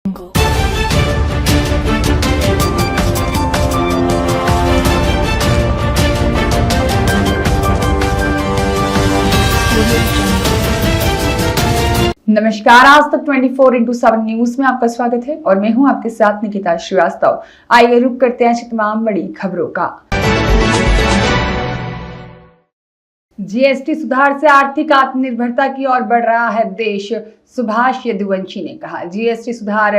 नमस्कार, आज तक 24x7 न्यूज में आपका स्वागत है और मैं हूं आपके साथ निकिता श्रीवास्तव। आइए रुक करते हैं तमाम बड़ी खबरों का। जीएसटी सुधार से आर्थिक आत्मनिर्भरता की ओर बढ़ रहा है देश, सुभाष यदुवंशी ने कहा। जीएसटी सुधार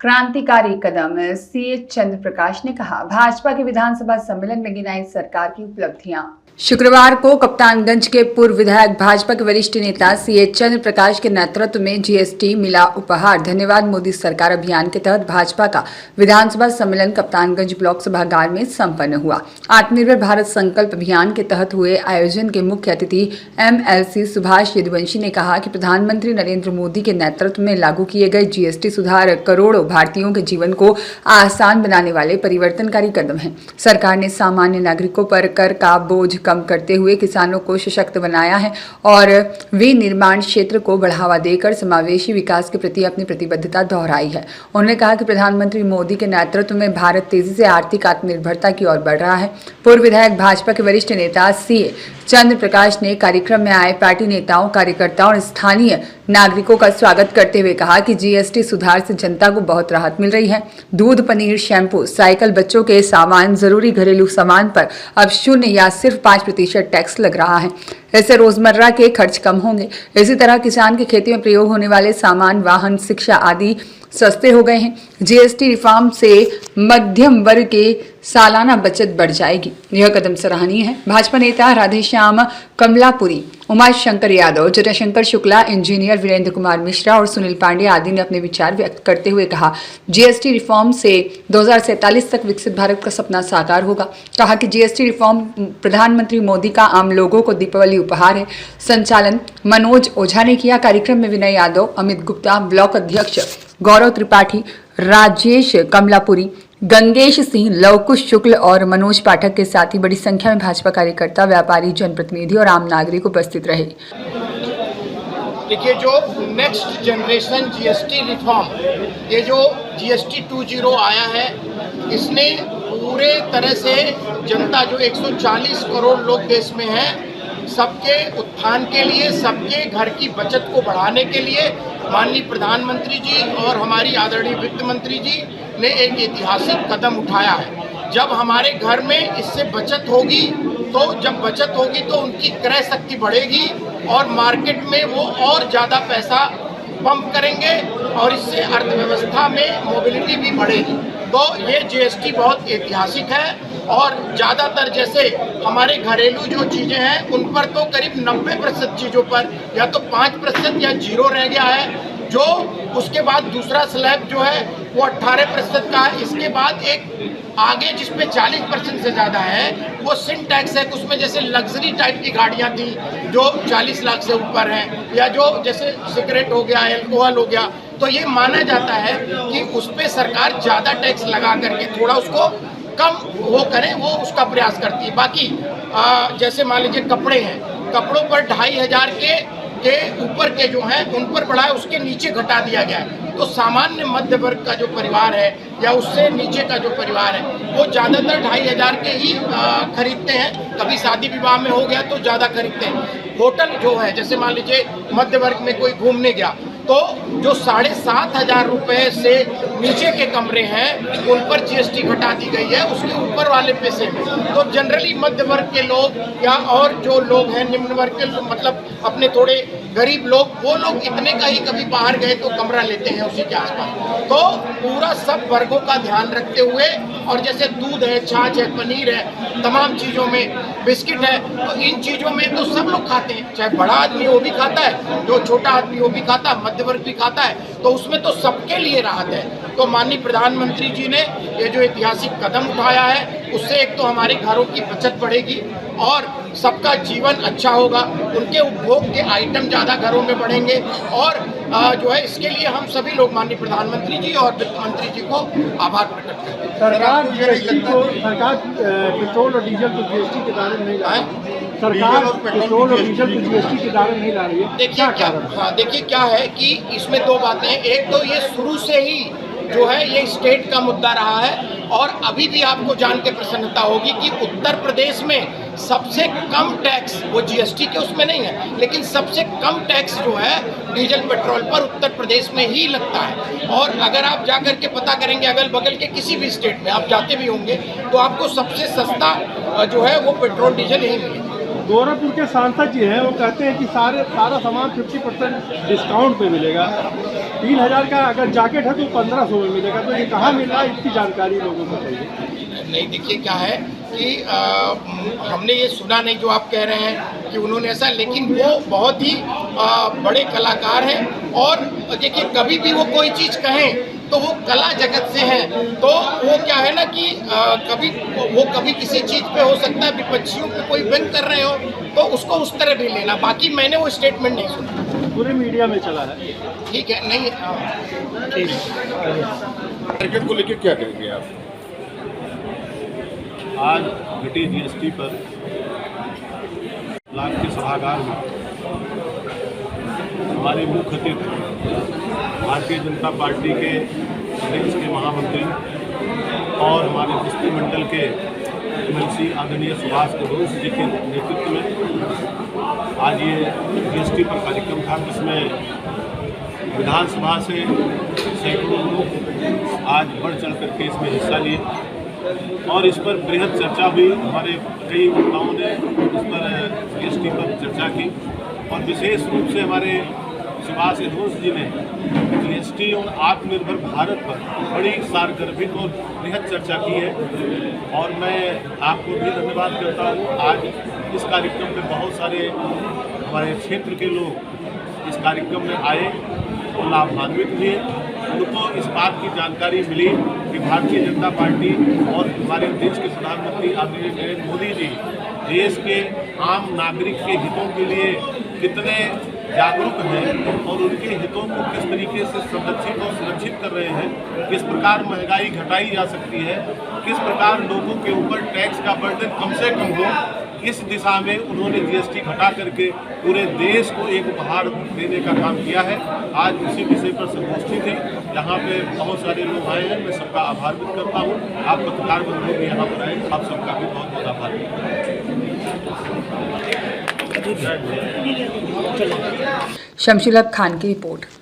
क्रांतिकारी कदम, सीए चंद्र प्रकाश ने कहा। भाजपा के विधानसभा सम्मेलन में गिनाई सरकार की उपलब्धियां। शुक्रवार को कप्तानगंज के पूर्व विधायक भाजपा के वरिष्ठ नेता सीए चंद्र प्रकाश के नेतृत्व में जीएसटी मिला उपहार, धन्यवाद मोदी सरकार अभियान के तहत भाजपा का विधानसभा सम्मेलन कप्तानगंज ब्लॉक सभागार में संपन्न हुआ। आत्मनिर्भर भारत संकल्प अभियान के तहत हुए आयोजन के मुख्य अतिथि एमएलसी सुभाष यदुवंशी ने कहा कि प्रधानमंत्री नरेंद्र मोदी के नेतृत्व में लागू किए गए जीएसटी सुधार करोड़ों भारतीयों के जीवन को आसान बनाने वाले परिवर्तनकारी कदम हैं। सरकार ने सामान्य नागरिकों पर कर का बोझ कम करते हुए किसानों को सशक्त बनाया है और विनिर्माण क्षेत्र को बढ़ावा देकर समावेशी विकास के प्रति अपनी प्रतिबद्धता दोहराई है। उन्होंने कहा कि प्रधानमंत्री मोदी के नेतृत्व में भारत तेजी से आर्थिक आत्मनिर्भरता की ओर बढ़ रहा है। पूर्व विधायक भाजपा के वरिष्ठ नेता सीए चंद्र प्रकाश ने कार्यक्रम में आए पार्टी नेताओं, कार्यकर्ताओं और स्थानीय नागरिकों का स्वागत करते हुए कहा कि जीएसटी सुधार से जनता को बहुत राहत मिल रही है। दूध, पनीर, शैंपू, साइकिल, बच्चों के सामान, जरूरी घरेलू सामान पर अब 0 या सिर्फ 5% टैक्स लग रहा है। इससे रोजमर्रा के खर्च कम होंगे। इसी तरह किसान की खेती में प्रयोग होने वाले सामान, वाहन, शिक्षा आदि सस्ते हो गए हैं। जीएसटी रिफॉर्म से मध्यम वर्ग के सालाना बचत बढ़ जाएगी। यह कदम सराहनीय है। भाजपा नेता राधेश्याम कमलापुरी, उमाशंकर यादव, जटाशंकर शुक्ला, इंजीनियर वीरेंद्र कुमार मिश्रा और सुनील पांडे आदि ने अपने विचार व्यक्त करते हुए कहा, जीएसटी रिफॉर्म से 2047 तक विकसित भारत का सपना साकार होगा। कहा कि जीएसटी रिफॉर्म प्रधानमंत्री मोदी का आम लोगों को दीपावली उपहार है। संचालन मनोज ओझा ने किया। कार्यक्रम में विनय यादव, अमित गुप्ता, ब्लॉक अध्यक्ष गौरव त्रिपाठी, राजेश कमलापुरी, गंगेश सिंह, लवकुश शुक्ल और मनोज पाठक के साथ ही बड़ी संख्या में भाजपा कार्यकर्ता, व्यापारी, जनप्रतिनिधि और आम नागरिक उपस्थित रहे। देखिए, जो नेक्स्ट जनरेशन जीएसटी रिफॉर्म, ये जो जीएसटी 2.0 आया है, इसने पूरे तरह से जनता, जो 140 करोड़ लोग देश में हैं, सबके उत्थान के लिए, सबके घर की बचत को बढ़ाने के लिए माननीय प्रधानमंत्री जी और हमारी आदरणीय वित्त मंत्री जी ने एक ऐतिहासिक कदम उठाया है। जब हमारे घर में इससे बचत होगी, तो जब बचत होगी तो उनकी क्रय शक्ति बढ़ेगी और मार्केट में वो और ज़्यादा पैसा पंप करेंगे और इससे अर्थव्यवस्था में मोबिलिटी भी बढ़ेगी। तो ये जीएसटी बहुत ऐतिहासिक है और ज़्यादातर जैसे हमारे घरेलू जो चीज़ें हैं, उन पर तो करीब 90% चीज़ों पर या तो 5% या 0 रह गया है। जो उसके बाद दूसरा स्लैब जो है वो 18% का है। इसके बाद एक आगे जिसपे 40% से ज़्यादा है वो सिन टैक्स है। उसमें जैसे लग्जरी टाइप की गाड़ियाँ थी जो 40 लाख से ऊपर हैं, या जो जैसे सिगरेट हो गया, एल्कोहल हो गया, तो ये माना जाता है कि उस पर सरकार ज़्यादा टैक्स लगा करके थोड़ा उसको कम वो करें, वो उसका प्रयास करती है। बाकी जैसे मान लीजिए कपड़े हैं, कपड़ों पर 2500 के ऊपर के जो हैं उन पर बढ़ाए, उसके नीचे घटा दिया गया है। तो सामान्य मध्य वर्ग का जो परिवार है या उससे नीचे का जो परिवार है वो ज़्यादातर 2500 के ही खरीदते हैं। कभी शादी विवाह में हो गया तो ज़्यादा खरीदते हैं। होटल जो है, जैसे मान लीजिए मध्य वर्ग में कोई घूमने गया, तो जो 7,500 रुपये से नीचे के कमरे हैं उन पर जीएसटी घटा दी गई है, उसके ऊपर वाले पैसे में। तो जनरली मध्य वर्ग के लोग या और जो लोग हैं निम्न वर्ग के, मतलब अपने थोड़े गरीब लोग, वो लोग इतने का ही कभी बाहर गए तो कमरा लेते हैं उसी के आसपास। तो पूरा सब वर्गों का ध्यान रखते हुए, और जैसे दूध है, छाछ है, पनीर है, तमाम चीज़ों में, बिस्किट है, तो इन चीज़ों में तो सब लोग खाते हैं। चाहे बड़ा आदमी वो भी खाता है, जो छोटा आदमी वो भी खाता है, मध्य वर्ग भी खाता है, तो उसमें तो सबके लिए राहत है। तो माननीय प्रधानमंत्री जी ने ये जो ऐतिहासिक कदम उठाया है, उससे एक तो हमारे घरों की बचत बढ़ेगी और सबका जीवन अच्छा होगा, उनके उपभोग के आइटम ज़्यादा घरों में बढ़ेंगे। और जो है इसके लिए हम सभी लोग माननीय प्रधानमंत्री जी और वित्त मंत्री जी को आभार प्रकट करते हैं। सरकार पेट्रोल और डीजल को जीएसटी के दायरे में नहीं ला रही है। सरकार पेट्रोल और डीजल को जीएसटी के दायरे में नहीं ला रही है। देखिए क्या है कि इसमें दो बातें हैं। एक तो ये शुरू से ही जो है ये स्टेट का मुद्दा रहा है। और अभी भी आपको जान के प्रसन्नता होगी कि उत्तर प्रदेश में सबसे कम टैक्स, वो जीएसटी के उसमें नहीं है, लेकिन सबसे कम टैक्स जो है डीजल पेट्रोल पर उत्तर प्रदेश में ही लगता है। और अगर आप जाकर के पता करेंगे अगल बगल के किसी भी स्टेट में, आप जाते भी होंगे तो आपको सबसे सस्ता जो है वो पेट्रोल डीजल यही मिलेगा। गोरखपुर के सांसद जी हैं, वो कहते हैं कि सारा सामान 50% डिस्काउंट पे मिलेगा। 3000 का अगर जैकेट है तो 1500 में मिलेगा। तो ये कहाँ मिल रहा है, इसकी जानकारी लोगों को चाहिए। नहीं, देखिए क्या है कि हमने ये सुना नहीं जो आप कह रहे हैं कि उन्होंने ऐसा, लेकिन वो बहुत ही बड़े कलाकार हैं। और देखिए कभी भी वो कोई चीज़ कहें तो वो कला जगत से हैं, तो वो क्या है ना कि कभी किसी चीज़ पे हो सकता है विपक्षियों पे कोई व्यंग कर रहे हो तो उसको उस तरह भी लेना। बाकी मैंने वो स्टेटमेंट नहीं सुना, पूरे मीडिया में चला है। ठीक है, नहीं ठीक मार्केट को लेकर क्या कहेंगे आप? आज घटी जीएसटी पर ब्लॉक के सभागार में हमारे मुख्य अतिथि भारतीय जनता पार्टी के प्रदेश के महामंत्री और हमारे बस्ती मंडल के एमएलसी आदरणीय सुभाष रघुवंश जी के नेतृत्व में आज ये जीएसटी पर कार्यक्रम था, जिसमें विधानसभा से सैकड़ों लोग आज बढ़ चढ़ करके इसमें हिस्सा लिए और इस पर बृहद चर्चा हुई। हमारे कई वक्ताओं ने इस पर जीएसटी पर चर्चा की और विशेष रूप से हमारे सुभाष रघुवंश जी ने जीएसटी और आत्मनिर्भर भारत पर बड़ी सारगर्भित और बृहद चर्चा की है। और मैं आपको भी धन्यवाद करता हूँ। आज इस कार्यक्रम में बहुत सारे हमारे क्षेत्र के लोग इस कार्यक्रम में आए और लाभान्वित हुए। उनको इस बात की जानकारी मिली कि भारतीय जनता पार्टी और हमारे देश के प्रधानमंत्री आदरणीय नरेंद्र मोदी जी देश के आम नागरिक के हितों के लिए कितने जागरूक हैं और उनके हितों को किस तरीके से संरक्षित और सुरक्षित कर रहे हैं, किस प्रकार महंगाई घटाई जा सकती है, किस प्रकार लोगों के ऊपर टैक्स का बर्डन कम से कम हो। इस दिशा में उन्होंने जीएसटी घटा करके पूरे देश को एक उपहार देने का काम किया है। आज उसी विषय पर संगोष्ठी थी, जहाँ पे बहुत सारे लोग आए हैं। मैं सबका आभार व्यक्त करता हूँ। आप पत्रकार बंधु भी यहाँ पर आए, आप सबका भी बहुत बहुत आभार। शमशुल हक खान की रिपोर्ट।